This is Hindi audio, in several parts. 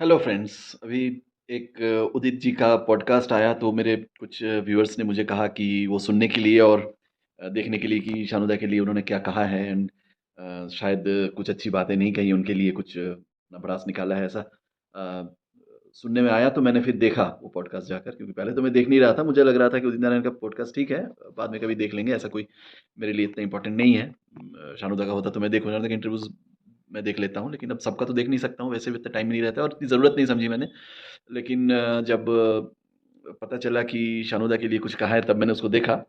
Hello friends. अभी एक उदित जी का पॉडकास्ट आया तो मेरे कुछ व्यूअर्स ने मुझे कहा कि वो सुनने के लिए और देखने के लिए कि शानुदा के लिए उन्होंने क्या कहा है एंड शायद कुछ अच्छी बातें नहीं कही उनके लिए कुछ अपना भड़ास निकाला है ऐसा सुनने में आया तो मैंने फिर देखा वो पॉडकास्ट जाकर, क्योंकि पहले तो मैं देख नहीं रहा था। मुझे लग रहा था कि उदित नारायण का पॉडकास्ट ठीक है, बाद में कभी देख लेंगे, ऐसा कोई मेरे लिए इतना इंपॉर्टेंट नहीं है। शानुदा का होता तो मैं देखूँ, कि इंटरव्यूज मैं देख लेता हूँ, लेकिन अब सबका तो देख नहीं सकता हूँ, वैसे भी इतना टाइम नहीं रहता है और इतनी ज़रूरत नहीं समझी मैंने। लेकिन जब पता चला कि शानोदा के लिए कुछ कहा है तब मैंने उसको देखा।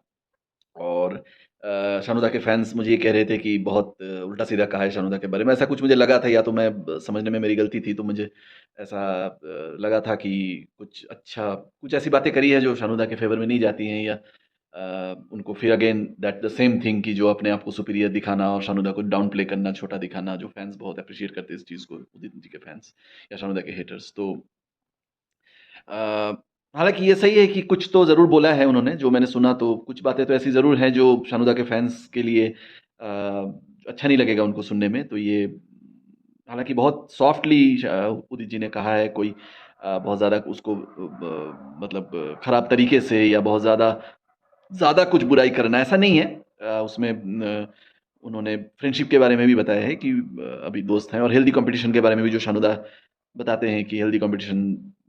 और शानोदा के फैंस मुझे ये कह रहे थे कि बहुत उल्टा-सीधा कहा है शानोदा के बारे में। ऐसा कुछ मुझे लगा था, या तो मैं समझने में मेरी गलती थी, तो मुझे ऐसा लगा था कि कुछ ऐसी बातें करी है जो शानोदा के फ़ेवर में नहीं जाती हैं, या उनको फिर again that the same thing कि जो अपने आप को सुपीरियर दिखाना और शानोदा को डाउन प्ले करना, छोटा दिखाना, जो फैंस बहुत एप्रिशिएट करते हैं इस चीज़ को, उदित जी के फैंस या शानोदा के हेटर्स। तो अ, हालाँकि ये सही है कि कुछ तो ज़रूर बोला है उन्होंने, जो मैंने सुना, तो कुछ बातें तो ऐसी ज़रूर हैं जो शानोदा के फैन्स के लिए अच्छा नहीं लगेगा उनको सुनने में। तो ये हालाँकि बहुत सॉफ्टली उदित जी ने कहा है, कोई बहुत ज़्यादा उसको खराब तरीके से या बहुत ज़्यादा ज़्यादा कुछ बुराई करना ऐसा नहीं है। उसमें उन्होंने फ्रेंडशिप के बारे में भी बताया है कि अभी दोस्त हैं, और हेल्दी कंपटीशन के बारे में भी जो शानोदा बताते हैं कि हेल्दी कंपटीशन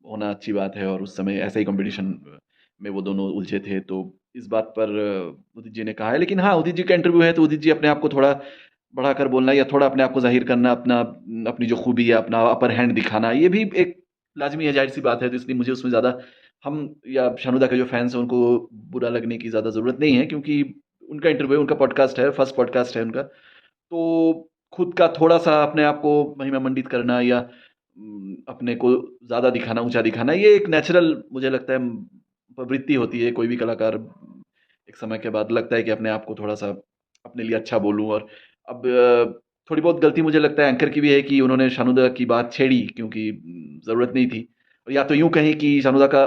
होना अच्छी बात है, और उस समय ऐसा ही कंपटीशन में वो दोनों उलझे थे। तो इस बात पर उदित जी ने कहा है। लेकिन हाँ, उदित जी का इंटरव्यू है तो उदित जी अपने आप को थोड़ा बढ़ाकर बोलना या थोड़ा अपने आप को ज़ाहिर करना, अपनी जो खूबी है, अपना अपर हैंड दिखाना, ये भी एक लाज़मी है, ज़ाहिर-सी बात है। तो इसलिए मुझे उसमें ज़्यादा हम या शानुदा के जो फैन्स हैं उनको बुरा लगने की ज़्यादा ज़रूरत नहीं है, क्योंकि उनका इंटरव्यू, उनका पॉडकास्ट है, फर्स्ट पॉडकास्ट है उनका। तो खुद का थोड़ा-सा अपने आप को महिमा मंडित करना या अपने को ज़्यादा दिखाना, ऊँचा दिखाना, ये एक नेचुरल मुझे लगता है प्रवृत्ति होती है। कोई भी कलाकार एक समय के बाद लगता है कि अपने आप को थोड़ा-सा अपने लिए अच्छा बोलूँ। और अब थोड़ी बहुत गलती मुझे लगता है एंकर की भी है कि उन्होंने शानुदा की बात छेड़ी, क्योंकि ज़रूरत नहीं थी। और या तो यूँ कहें कि शानुदा का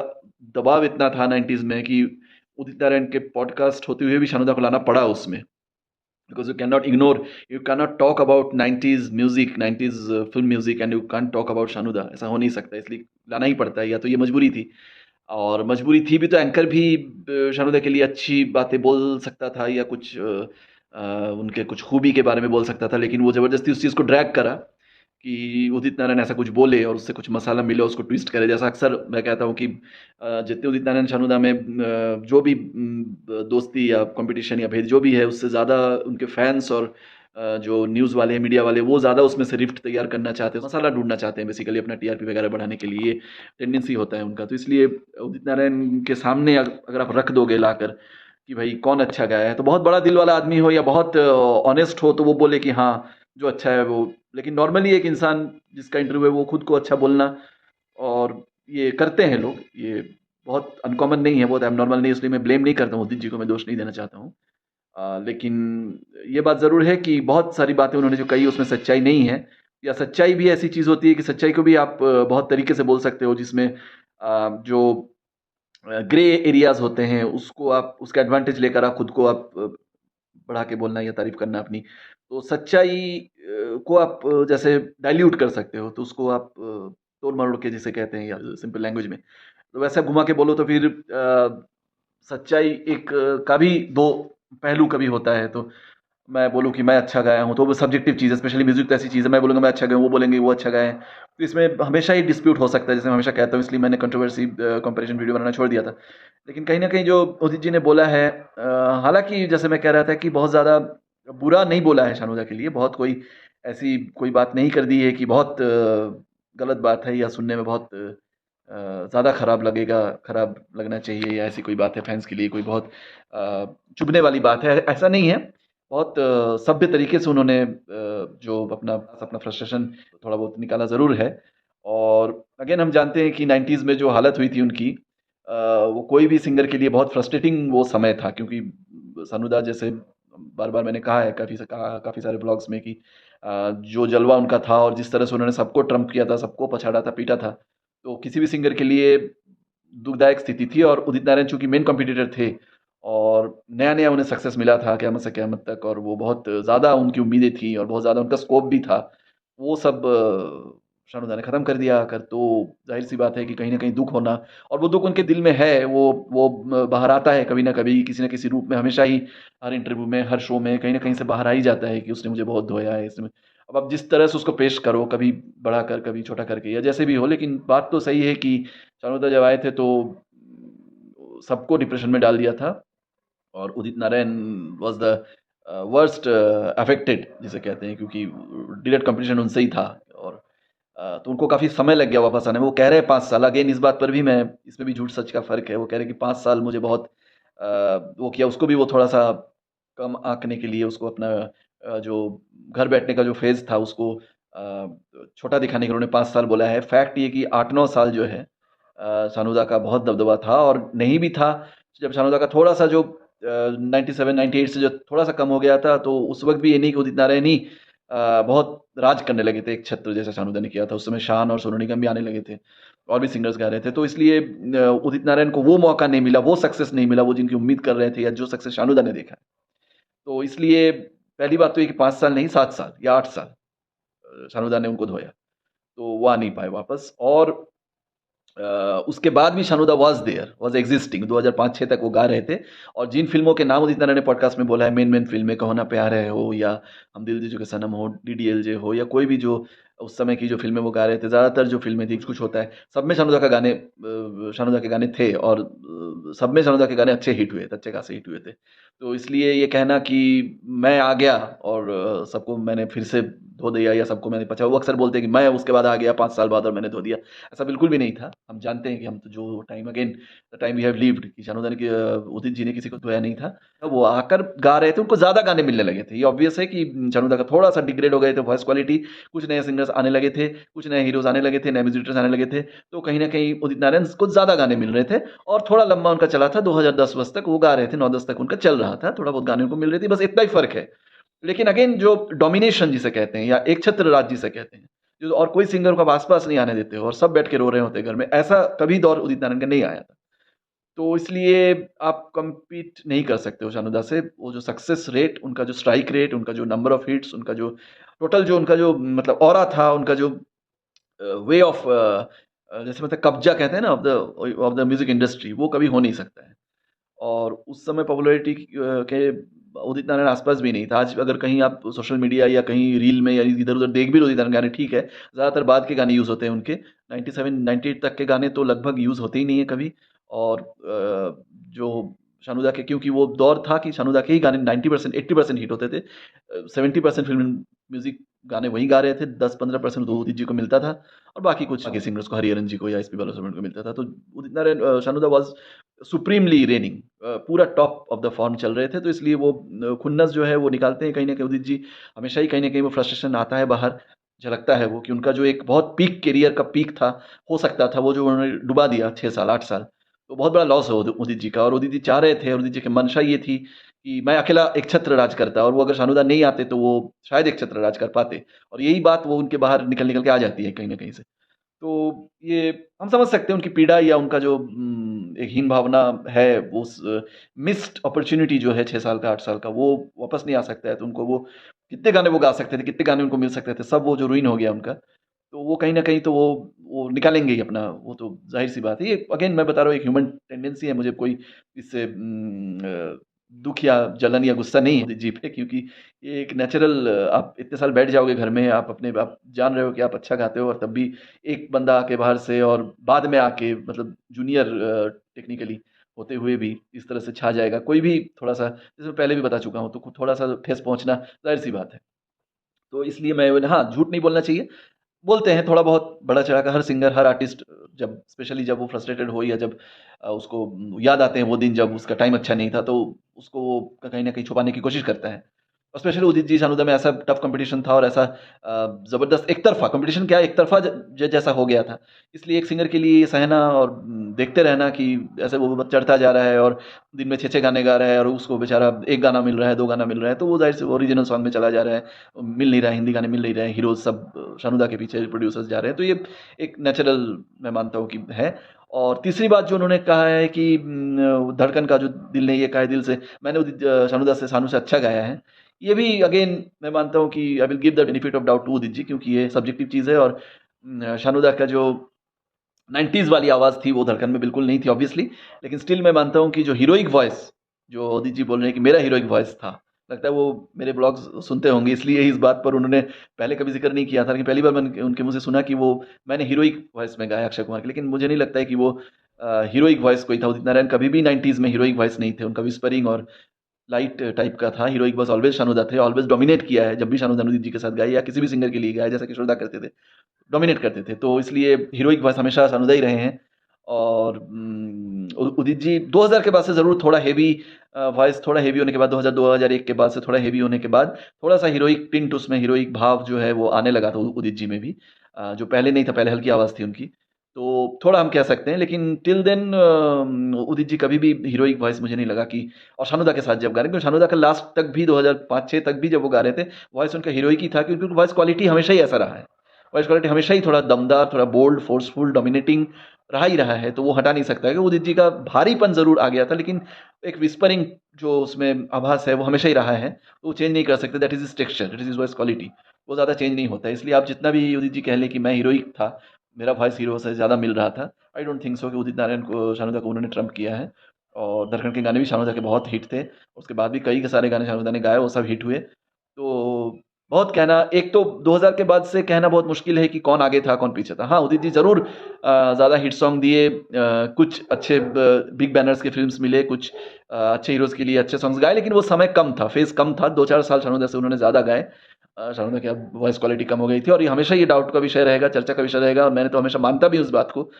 दबाव इतना था 90s में कि उदित नारायण के पॉडकास्ट होते हुए भी शानुदा को लाना पड़ा उसमें। Because you cannot talk about 90s music, 90s film music, and you can't talk about Shanuda. ऐसा हो नहीं सकता, इसलिए लाना ही पड़ता है, या तो ये मजबूरी थी। और मजबूरी थी भी तो एंकर भी शानुदा के लिए अच्छी बातें बोल सकता था, या कुछ उनके कुछ खूबी के बारे में बोल सकता था, लेकिन वो ज़बरदस्ती उस चीज़ को ड्रैग करा कि उदित नारायण ऐसा कुछ बोले और उससे कुछ मसाला मिले, उसको ट्विस्ट करे। जैसा अक्सर मैं कहता हूँ कि जितने उदित नारायण शानुदा में जो भी दोस्ती या कॉम्पिटिशन या भेद जो भी है, उससे ज़्यादा उनके फैंस और जो न्यूज़ वाले हैं, मीडिया वाले, वो ज़्यादा उसमें से रिफ्ट तैयार करना चाहते हैं, मसाला ढूँढना चाहते हैं बेसिकली अपना टीआरपी वगैरह बढ़ाने के लिए। ये टेंडेंसी होता है उनका। तो इसलिए उदित नारायण के सामने अगर आप रख दोगे लाकर कि भाई कौन अच्छा गाया है, तो बहुत बड़ा दिल वाला आदमी हो या बहुत ऑनेस्ट हो, तो वो बोले कि हाँ, जो अच्छा है वो। लेकिन नॉर्मली एक इंसान जिसका इंटरव्यू है, वो खुद को अच्छा बोलना, और ये करते हैं लोग, ये बहुत अनकॉमन नहीं है, बहुत एबनॉर्मल नहीं है, इसलिए मैं ब्लेम नहीं करता हूँ उदित जी को, मैं दोष नहीं देना चाहता हूँ। लेकिन ये बात ज़रूर है कि बहुत सारी बातें उन्होंने जो कही उसमें सच्चाई नहीं है, या सच्चाई भी ऐसी चीज़ होती है कि सच्चाई को भी आप बहुत तरीके से बोल सकते हो, जिसमें जो ग्रे एरियाज़ होते हैं, उसको आप उसका एडवांटेज लेकर आप खुद को आप बढ़ा के बोलना या तारीफ़ करना अपनी। तो सच्चाई को आप जैसे डाइल्यूट कर सकते हो, तो उसको आप तोड़-मरोड़ के जिसे कहते हैं, या सिंपल लैंग्वेज में, तो वैसा घुमा के बोलो तो फिर सच्चाई एक का भी 2 पहलू कभी होता है। तो मैं बोलूँ कि मैं अच्छा गाया हूँ, तो वो सब्जेक्टिव चीज़ है, स्पेशली म्यूज़िक तो ऐसी चीज़ है, मैं बोलूँगा मैं अच्छा गाया हूँ, वो बोलेंगे वो अच्छा गाया है। तो इसमें हमेशा ही डिस्प्यूट हो सकता है, जैसे मैं हमेशा कहता हूँ, इसलिए मैंने कंट्रोवर्सी कंपैरिज़न वीडियो बनाना छोड़ दिया था। लेकिन कहीं न कहीं जो उदित जी ने बोला है, हालाँकि जैसे मैं कह रहा था कि बहुत ज़्यादा बुरा नहीं बोला है शानुदा के लिए, बहुत कोई ऐसी कोई बात नहीं कर दी है कि बहुत गलत बात है या सुनने में बहुत ज़्यादा खराब लगना चाहिए, या ऐसी कोई बात है फैन्स के लिए कोई बहुत चुभने वाली बात है, ऐसा नहीं है। बहुत सभ्य तरीके से उन्होंने जो अपना फ्रस्ट्रेशन थोड़ा बहुत निकाला ज़रूर है। और अगेन हम जानते हैं कि 90s में जो हालत हुई थी उनकी, वो कोई भी सिंगर के लिए बहुत फ्रस्ट्रेटिंग वो समय था, क्योंकि सानुदा जैसे बार-बार मैंने कहा है, काफ़ी सारे ब्लॉग्स में कि जो जलवा उनका था और जिस तरह से उन्होंने सबको ट्रम्प किया था, सबको पछाड़ा था, पीटा था, तो किसी भी सिंगर के लिए दुखदायक स्थिति थी। और उदित नारायण चूँकि मेन कॉम्पिटिटर थे, और नया-नया उन्हें सक्सेस मिला था क़यामत से क़यामत तक, और वो बहुत ज़्यादा उनकी उम्मीदें थी और बहुत ज़्यादा उनका स्कोप भी था। वो सब शानूदा ने ख़त्म कर दिया आकर, तो ज़ाहिर-सी बात है कि कहीं न कहीं दुःख होना, और वो दुःख उनके दिल में है, वो बाहर आता है कभी न कभी, किसी न किसी रूप में, हमेशा ही, हर इंटरव्यू में, हर शो में कहीं न कहीं से बाहर आ ही जाता है कि उसने मुझे बहुत धोया है इसने। अब आप जिस तरह से उसको पेश करो, कभी बड़ा कर, कभी छोटा करके, या जैसे भी हो, लेकिन बात तो सही है कि शानूदा जब आए थे तो सबको डिप्रेशन में डाल दिया था, और Udit Narayan was the worst affected जिसे कहते हैं, क्योंकि डायरेक्ट कॉम्पिटिशन उनसे ही था, और तो उनको काफ़ी समय लग गया वापस आने में। वो कह रहे हैं 5 साल, अगेन इस बात पर भी मैं, इसमें भी झूठ-सच का फ़र्क है। वो कह रहे हैं कि 5 साल मुझे बहुत वो किया, उसको भी वो थोड़ा-सा कम आँकने के लिए, उसको अपना जो घर बैठने का जो फ़ेज़ था उसको छोटा दिखाने के लिए उन्होंने 5 साल बोला है। फैक्ट ये कि 8-9 साल जो है शानूदा का बहुत दबदबा था, और नहीं भी था, जब शानूदा का थोड़ा-सा जो 97-98 से जो थोड़ा-सा कम हो गया था, तो उस वक़्त भी ये नहीं कि उदित नारायण ही बहुत राज करने लगे थे, एक छत्र जैसा शानूदा ने किया था। उस समय शान और सोनू निगम भी आने लगे थे, और भी सिंगर्स गा रहे थे। तो इसलिए उदित नारायण को वो मौका नहीं मिला, वो सक्सेस नहीं मिला, वो जिनकी उम्मीद कर रहे थे, या जो सक्सेस शानूदा ने देखा है। तो इसलिए पहली बात तो ये कि 5 साल नहीं, 7 साल या 8 साल शानूदा ने उनको धोया। तो वो आ नहीं पाए वापस, और उसके बाद भी शानूदा वाज़ एक्जिस्टिंग, 2005-6 तक वो गा रहे थे, और जिन फ़िल्मों के नाम उदित नारायण ने पॉडकास्ट में बोला है, मेन फ़िल्में, कहो ना प्यार है हो, या हम दिल दे चुके सनम हो, डीडीएलजे हो, या कोई भी जो उस समय की जो फ़िल्में वो गा रहे थे, ज़्यादातर जो फ़िल्में थी, कुछ होता है, सब में शानूदा के गाने थे, और सब में शानूदा के गाने अच्छे हिट हुए थे, अच्छे खासे हिट हुए थे। तो इसलिए ये कहना कि मैं आ गया और सबको मैंने फिर से धो दिया, या सबको मैंने बचाया, वो अक्सर बोलते हैं कि मैं उसके बाद आ गया 5 साल बाद और मैंने धो दिया। ऐसा बिल्कुल भी नहीं था। हम जानते हैं कि हम तो जो time again the time we have lived, कि शानू ने उदित जी ने किसी को धोया नहीं था। तब वो आकर गा रहे थे, उनको ज़्यादा गाने मिलने लगे थे। ये ऑब्वियस है कि शानू दा का थोड़ा-सा डिग्रेड हो गए थे वॉइस क्वालिटी, कुछ नए सिंगर्स आने लगे थे, कुछ नए हीरोज़ आने लगे थे, नए म्यूज़िक डायरेक्टर्स आने लगे थे, तो कहीं न कहीं उदित नारायण को ज़्यादा गाने मिल रहे थे, और थोड़ा लंबा उनका चला था, 2010-वस तक वो गा रहे थे, 9-10 तक उनका चल रहा था, थोड़ा बहुत गाने उनको मिल रहे थे, बस इतना ही फ़र्क है। लेकिन अगेन जो डोमिनेशन जिसे कहते हैं, या एक छत्र राज जिसे कहते हैं, जो और कोई सिंगर को आप आस-पास नहीं आने देते हो, और सब बैठ के रो रहे होते हैं घर में, ऐसा कभी दौर उदित नारायण का नहीं आया था। तो इसलिए आप कम्पीट नहीं कर सकते हो शानू दा से। वो जो सक्सेस रेट, उनका जो स्ट्राइक रेट, उनका जो नंबर ऑफ हिट्स, उनका जो टोटल जो उनका जो मतलब ऑरा था, उनका जो वे ऑफ जैसे मतलब कब्ज़ा कहते हैं ना ऑफ द म्यूज़िक इंडस्ट्री, वो कभी हो नहीं सकता है। और उस समय पॉपुलैरिटी के उदित नारायण आस-पास भी नहीं था। आज अगर कहीं आप सोशल मीडिया या कहीं रील में या इधर-उधर देख भी लो उदित नारायण गाने, ठीक है, ज़्यादातर बाद के गाने यूज़ होते हैं उनके। 97, 98 तक के गाने तो लगभग यूज़ होते ही नहीं है कभी। और जो शानू दा के, क्योंकि वो दौर था कि शानू दा के ही गाने 90% 80% हिट होते थे। 70% फ़िल्म म्यूज़िक गाने वही गा रहे थे, 10-15% तो उदित जी को मिलता था, और बाकी सिंगर्स को, हरिहरन जी को या एसपी बालासुब्रमण्यम को मिलता था। तो उदित नारायण शानू दा वाज़ सुप्रीमली रेनिंग, पूरा टॉप ऑफ द फॉर्म चल रहे थे, तो इसलिए वो खुन्नस जो है वो निकालते हैं कहीं न कहीं उदित जी, हमेशा ही कहीं न कहीं वो फ्रस्ट्रेशन आता है बाहर, झलकता है वो, कि उनका जो एक बहुत पीक करियर का पीक था, हो सकता था, वो जो उन्होंने डुबा दिया 6 साल, 8 साल, तो बहुत बड़ा लॉस है उदित जी का। और उदित जी चाह रहे थे, और उदित जी की मंशा ये थी कि मैं अकेला एक छत्र राज करता, और वो अगर शानू दा नहीं आते तो वो शायद एक छत्र राज कर पाते, और यही बात वो उनके बाहर निकल-निकल के आ जाती है कहीं न कहीं से। तो ये हम समझ सकते हैं उनकी पीड़ा, या उनका जो एक हीन भावना है, वो उस मिस्ड अपॉर्च्युनिटी जो है 6 साल का, 8 साल का, वो वापस नहीं आ सकता है, तो उनको वो कितने गाने वो गा सकते थे, कितने गाने उनको मिल सकते थे, सब वो जो रुइन हो गया उनका। तो वो कहीं न कहीं तो वो निकालेंगे ही अपना, वो तो ज़ाहिर-सी बात है। ये अगेन मैं बता रहा हूँ, एक ह्यूमन टेंडेंसी है, मुझे कोई इससे दुःख या जलन या गुस्सा नहीं है जी पे, क्योंकि ये एक नेचुरल, आप इतने साल बैठ जाओगे घर में, आप जान रहे हो कि आप अच्छा गाते हो, और तब भी एक बंदा आके बाहर से, और बाद में आके, मतलब जूनियर टेक्निकली होते हुए भी इस तरह से छा जाएगा। कोई भी थोड़ा-सा, जैसे मैं पहले भी बता चुका हूँ, तो थोड़ा-सा ठेस पहुँचना ज़ाहिर-सी बात है। तो इसलिए मैं हाँ, झूठ नहीं बोलना चाहिए। बोलते हैं थोड़ा बहुत बढ़ा-चढ़ा कर, हर सिंगर, हर आर्टिस्ट, जब स्पेशली जब वो फ्रस्ट्रेटेड हो, या जब उसको याद आते हैं वो दिन जब उसका टाइम अच्छा नहीं था, तो उसको वो कहीं न कहीं छुपाने की कोशिश करता है। और स्पेशली उदित जी, शानू दा में ऐसा टफ कॉम्पिटिशन था, और ऐसा ज़बरदस्त एक तरफ़ा कॉम्पिटिशन, क्या एक तरफ़ा जैसा हो गया था। इसलिए एक सिंगर के लिए ये सहना, और देखते रहना कि ऐसे वो चढ़ता जा रहा है, और दिन में 6-6 गाने गा रहा है, और उसको बेचारा 1 गाना मिल रहा है, 2 गाना मिल रहा है, तो वो ज़ाहिर-सी ओरिजिनल सॉन्ग में चला जा रहा है। मिल नहीं रहा है, हिंदी गाने मिल नहीं रहे हैं, हीरोज़ सब शानू दा के पीछे प्रोड्यूसर्स जा रहे हैं, तो ये एक नेचुरल, मैं मानता हूँ कि है। और तीसरी बात जो उन्होंने कहा है कि धड़कन का जो दिल ने ये कहा है दिल से, मैंने शानू से अच्छा गाया है। ये भी अगेन मैं मानता हूँ कि I will give the benefit of doubt to Udit ji, क्योंकि ये सब्जेक्टिव चीज़ है, और शानूदा का जो 90s वाली आवाज़ थी वो धड़कन में बिल्कुल नहीं थी ऑब्वियसली, लेकिन स्टिल मैं मानता हूँ कि जो हीरोइक वॉइस, जो उदित जी बोल रहे हैं कि मेरा हीरोइक वॉइस था, लगता है वो मेरे ब्लॉग्स सुनते होंगे, इसलिए इस बात पर उन्होंने पहले कभी ज़िक्र नहीं किया था, लेकिन पहली बार मैंने उनके मुँह से सुना कि वो मैंने हीरोइक वॉइस में गाया अक्षय कुमार की, लेकिन मुझे नहीं लगता है कि वो हीरोइक वॉइस कोई था। उदित नारायण कभी भी 90s में हीरोइक वॉइस नहीं थे, उनका व्हिस्परिंग और लाइट टाइप का था। हीरोइक बस ऑलवेज शानूदा थे, ऑलवेज डोमिनेट किया है, जब भी शानूदा अनुदित जी के साथ गाए या किसी भी सिंगर के लिए गाए, जैसा किशोर दा करते थे, डोमिनेट करते थे। तो इसलिए हीरोइक वॉइस हमेशा शानूदा ही रहे हैं। और उदित जी 2000 के बाद से ज़रूर थोड़ा हेवी वॉइस, थोड़ा हेवी होने के बाद 2000 2001 के बाद से थोड़ा हेवी होने के बाद थोड़ा-सा हीरोइक टिंट, उसमें हीरोइक भाव जो है वो आने लगा था उदित जी में भी। जो पहले नहीं था, पहले हल्की आवाज़ थी उनकी। तो थोड़ा हम कह सकते हैं, लेकिन टिल देन उदित जी कभी भी हीरोइक वॉइस मुझे नहीं लगा कि, और शानूदा के साथ जब गा रहे हैं, क्योंकि शानूदा का लास्ट तक भी 2005-6 तक भी जब वो गा रहे थे, वॉइस उनका हीरोइक ही था, क्योंकि उनकी वॉइस क्वालिटी हमेशा ही ऐसा रहा है। वॉइस क्वालिटी हमेशा ही थोड़ा दमदार, थोड़ा बोल्ड, फोर्सफुल, डोमिनेटिंग रहा ही रहा है, तो वो हटा नहीं सकता है कि उदित जी का भारीपन ज़रूर आ गया था, लेकिन एक व्हिस्परिंग जो उसमें आभास है, वो हमेशा ही रहा है, तो वो चेंज नहीं कर सकते। That is his texture, that is his voice quality. वो ज़्यादा चेंज नहीं होता है, इसलिए आप जितना भी उदित जी कह लें कि मैं हीरोइक था, मेरा वॉइस हीरो से ज़्यादा मिल रहा था, आई डोंट थिंक सो कि उदित नारायण को, शानूदा को उन्होंने ट्रम्प किया है। और दरअसल के गाने भी शानूदा के बहुत हिट थे, उसके बाद भी कई के सारे गाने शानूदा ने गाए, वो सब हिट हुए। तो बहुत कहना, एक तो 2000 के बाद से कहना बहुत मुश्किल है कि कौन आगे था, कौन पीछे था। हाँ, उदित जी ज़रूर ज़्यादा हिट सॉन्ग दिए, कुछ अच्छे बिग बैनर्स के फ़िल्म्स मिले, कुछ अच्छे हीरोज़ के लिए अच्छे सॉन्ग्स गाए, लेकिन वो समय कम था, फ़ेज़ कम था, 2-4 साल शानूदा से उन्होंने ज़्यादा गाए। शानूदा की अब वॉइस क्वालिटी कम हो गई थी, और ये हमेशा ये डाउट का विषय रहेगा, चर्चा का विषय रहेगा, और मैंने तो हमेशा मानता भी हूँ इस बात को।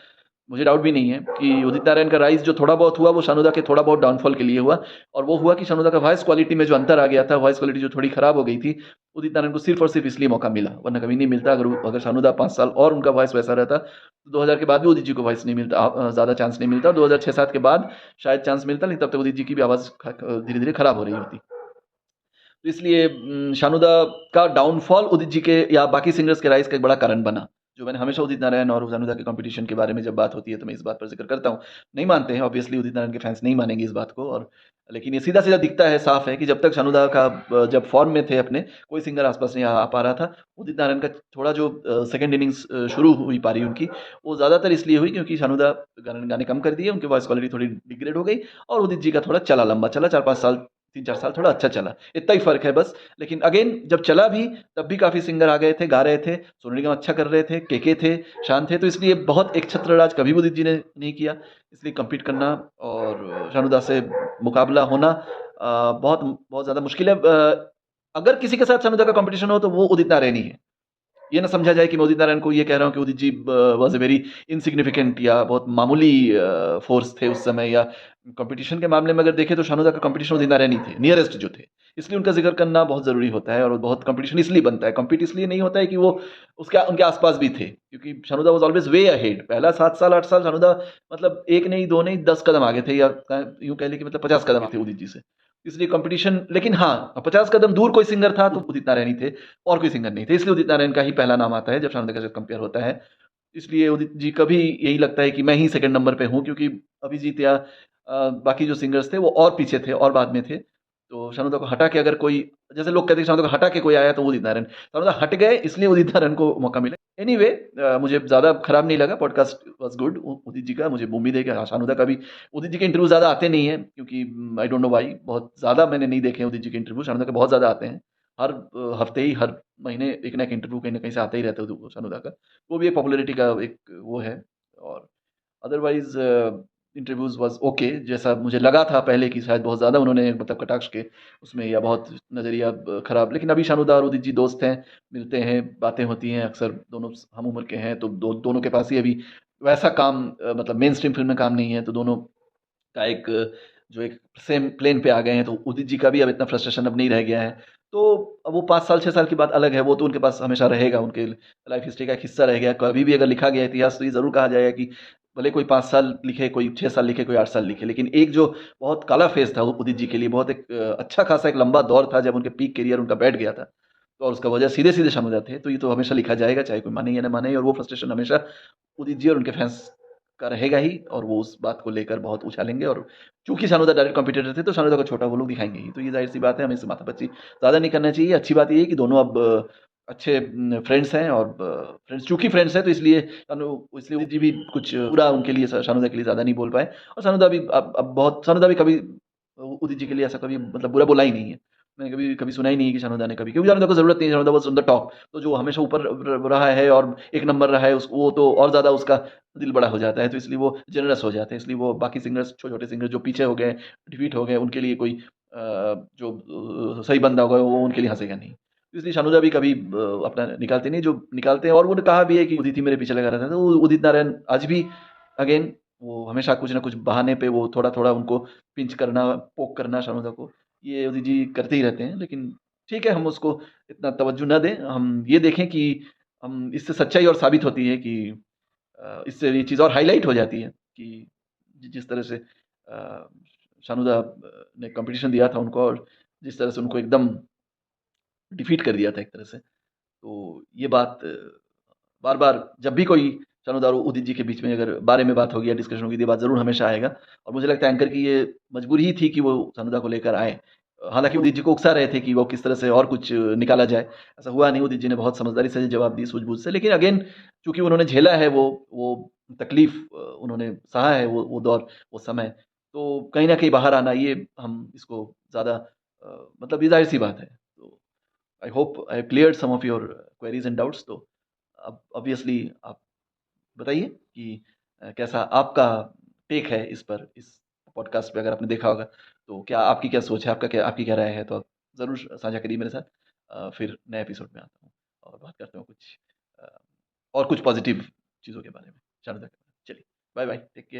मुझे डाउट भी नहीं है कि उदित नारायण का राइज़ जो थोड़ा बहुत हुआ, वो शानूदा के थोड़ा बहुत डाउनफॉल के लिए हुआ, और वो हुआ कि शानूदा का वॉइस क्वालिटी में जो अंतर आ गया था, वॉइस क्वालिटी जो थोड़ी खराब हो गई थी, उदित नारायण को सिर्फ़ और सिर्फ़ इसलिए मौका मिला, वरना कभी नहीं मिलता। अगर शानूदा 5 साल और उनका वॉइस वैसा रहता, तो 2000 के बाद भी उदित जी को वॉइस नहीं मिलता, ज़्यादा चांस नहीं मिलता, और 2006-7 के बाद शायद चांस मिलता, लेकिन तब तक उदित जी की भी आवाज़ धीरे-धीरे खराब हो रही होती। तो इसलिए शानूदा का डाउनफॉल उदित जी के या बाकी सिंगर्स के राइज़ का एक बड़ा कारण बना। जो मैंने हमेशा उदित नारायण और शानूदा के कॉम्पिटिशन के बारे में जब बात होती है, तो मैं इस बात पर ज़िक्र करता हूँ। नहीं मानते हैं ऑब्वियसली, उदित नारायण के फैन्स नहीं मानेंगे इस बात को, और लेकिन ये सीधा-सीधा दिखता है, साफ़ है कि जब तक शानूदा का जब फ़ॉर्म में थे अपने, कोई सिंगर आस-पास नहीं आ पा रहा था। उदित नारायण का थोड़ा जो सेकंड इनिंग्स शुरू हुई पारी उनकी, वो ज़्यादातर इसलिए हुई क्योंकि शानूदा गाने गाने कम कर दिए, उनकी वॉइस क्वालिटी थोड़ी डिग्रेड हो गई, और उदित जी का थोड़ा चला, लंबा चला, 4-5 साल, 3-4 साल थोड़ा अच्छा चला। इतना ही फ़र्क है बस। लेकिन अगेन जब चला भी, तब भी काफ़ी सिंगर आ गए थे, गा रहे थे, सोनू निगम अच्छा कर रहे थे, केके थे, शान थे, तो इसलिए बहुत एक छत्रराज कभी भी उदित जी ने नहीं किया। इसलिए कम्पीट करना और शानूदा से मुकाबला होना बहुत बहुत ज़्यादा मुश्किल है। अगर किसी के साथ शानूदा का कॉम्पिटिशन हो, तो वो उदित नारायण ही है। ये ना समझा जाए कि मैं उदित नारायण को ये कह रहा हूँ कि Udit ji was a very insignificant या बहुत मामूली फ़ोर्स थे उस समय, या कॉम्पिटिशन के मामले में अगर देखें तो शानूदा का कॉम्पिटिशन उदित नारायण ही थे, नियरेस्ट जो थे। इसलिए उनका ज़िक्र करना बहुत ज़रूरी होता है, और वो बहुत कॉम्पिटिशन इसलिए बनता है। कॉम्पीट इसलिए नहीं होता है कि वो उसके उनके आस-पास भी थे, क्योंकि शानूदा वाज़ ऑलवेज़ वे अहेड। पहला 7 साल, 8 साल शानूदा मतलब 1 नहीं, 2 नहीं, 10 कदम आगे थे, या यूँ कह लें कि मतलब 50 कदम आगे थे उदित जी से। इसलिए कॉम्पिटिशन, लेकिन हाँ, 50 कदम दूर कोई सिंगर था तो उदित नारायण ही थे, और कोई सिंगर नहीं थे। इसलिए उदित नारायण का ही पहला नाम आता है जब शानूदा के साथ कंपेयर होता है। इसलिए उदित जी का भी यही लगता है कि मैं ही सेकंड नंबर पे हूँ, क्योंकि अभिजीत या बाकी जो सिंगर्स थे वो और पीछे थे और बाद में थे। तो शानूदा को हटा के अगर कोई, जैसे लोग कहते हैं शानूदा को हटा के कोई आया तो वो उदित नारायण। शानूदा हट गए इसलिए उदित नारायण को मौका मिला। एनीवे मुझे ज़्यादा खराब नहीं लगा, पॉडकास्ट वाज़ गुड उ उदित जी का। मुझे उम्मीद है कि शानूदा का भी, उदित जी के इंटरव्यू ज़्यादा आते नहीं हैं, क्योंकि आई डोंट नो व्हाई, बहुत ज़्यादा मैंने नहीं देखे हैं उदित जी के इंटरव्यू। शानूदा के बहुत ज़्यादा आते हैं। हर हफ्ते ही, हर महीने एक ना एक इंटरव्यू कहीं न कहीं से आता ही रहता है शानूदा का। वो भी एक पॉपुलैरिटी का एक वो है। और अदरवाइज़ इंटरव्यूज़ वाज़ ओके, जैसा मुझे लगा था पहले कि शायद बहुत ज़्यादा उन्होंने मतलब कटाक्ष के उसमें, या बहुत नज़रिया खराब। लेकिन अभी शानूदा और उदित जी दोस्त हैं, मिलते हैं, बातें होती हैं, अक्सर दोनों हम उम्र के हैं, तो दोनों के पास ही अभी वैसा काम मतलब मेन स्ट्रीम फ़िल्म में काम नहीं है, तो दोनों का एक जो एक सेम प्लेन पे आ गए हैं, तो उदित जी का भी अब इतना फ्रस्ट्रेशन अब नहीं रह गया है। तो अब वो 5 साल, 6 साल की बात अलग है, वो तो उनके पास हमेशा रहेगा, उनके लाइफ़ हिस्ट्री का एक हिस्सा रह गया। कभी भी अगर लिखा गया इतिहास, तो ये ज़रूर कहा जाएगा कि भले कोई 5 साल लिखे, कोई 6 साल लिखे, कोई 8 साल लिखे, लेकिन एक जो बहुत काला फ़ेज़ था वो उदित जी के लिए, बहुत एक अच्छा खासा एक लंबा दौर था, जब उनके पीक करियर उनका बैठ गया था। तो और उसका वजह सीधे-सीधे शानूदा थे, तो ये तो हमेशा लिखा जाएगा, चाहे कोई माने या ना माने, और वो फ्रस्ट्रेशन हमेशा उदित जी और उनके फैन्स का रहेगा ही, और वो उस बात को लेकर बहुत उछालेंगे। और चूँकि शानूदा डायरेक्ट कॉम्पिटिटर थे, तो शानूदा को छोटा वो लोग दिखाएँगे ही, तो ये ज़ाहिर-सी बात है, हमें इससे माथापच्ची ज़्यादा नहीं करना चाहिए। अच्छी बात ये है कि दोनों अब अच्छे फ्रेंड्स हैं और फ्रेंड्स चूँकि फ्रेंड्स हैं तो इसलिए उदित जी भी कुछ पूरा उनके लिए शानूदा के लिए ज़्यादा नहीं बोल पाए और शानूदा भी अब बहुत शानूदा भी कभी उदित जी के लिए ऐसा कभी मतलब बुरा बोला ही नहीं है। मैंने कभी कभी सुना ही नहीं है कि शानूदा ने कभी, क्योंकि शानूदा को ज़रूरत नहीं है, शानूदा वाज़ ऑन द टॉप। तो जो हमेशा ऊपर रहा है और एक नंबर रहा है उस वो तो और ज़्यादा उसका दिल बड़ा हो जाता है, तो इसलिए वो जेनरस हो जाते हैं। इसलिए वो बाकी सिंगर्स छोटे-छोटे सिंगर जो पीछे हो गए, डिफीट हो गए, उनके लिए कोई जो सही बंदा होगा वो उनके लिए हँसेगा नहीं। तो इसलिए शानूदा भी कभी अपना निकालते नहीं, जो निकालते हैं। और उन्होंने कहा भी है कि उदित ही मेरे पीछे लगा रहता है, तो उदित नारायण आज भी अगेन वो हमेशा कुछ ना कुछ बहाने पे वो थोड़ा-थोड़ा उनको पिंच करना, पोक करना शानूदा को, ये उदित जी करते ही रहते हैं। लेकिन ठीक है, हम उसको इतना तवज्जो ना दें, हम ये देखें कि हम इससे सच्चाई और साबित होती है कि इससे ये चीज़ और हाइलाइट हो जाती है कि जिस तरह से शानूदा ने कॉम्पिटिशन दिया था उनको और जिस तरह से उनको एकदम डिफीट कर दिया था एक तरह से। तो ये बात बार-बार जब भी कोई शानूदा और उदित जी के बीच में अगर बारे में बात होगी या डिस्कशन होगी तो ये बात ज़रूर हमेशा आएगा। और मुझे लगता है एंकर की ये मजबूरी ही थी कि वो शानूदा को लेकर आएँ। हालाँकि उदित जी को उकसा रहे थे कि वो किस तरह से और कुछ निकाला जाए। ऐसा हुआ नहीं, उदित जी ने बहुत समझदारी से जवाब दिए, सूझबूझ से। लेकिन अगेन चूँकि उन्होंने झेला है वो तकलीफ़, उन्होंने सहा है वो दौर, वो समय, तो कहीं न कहीं बाहर आना ये हम इसको ज़्यादा मतलब ये ज़ाहिर-सी बात है। तो I hope I have cleared some of your queries and doubts. तो अब ऑब्वियसली आप बताइए कि कैसा आपका टेक है इस पर, इस पॉडकास्ट पे अगर आपने देखा होगा, तो क्या आपकी क्या सोच है, आपकी क्या राय है? तो आप ज़रूर साझा करिए मेरे साथ। फिर नए एपिसोड में आता हूँ और बात करता हूँ कुछ अ, और कुछ पॉज़िटिव चीज़ों के बारे में, शानदार के बारे में। चलिए, बाय-बाय, टेक केयर।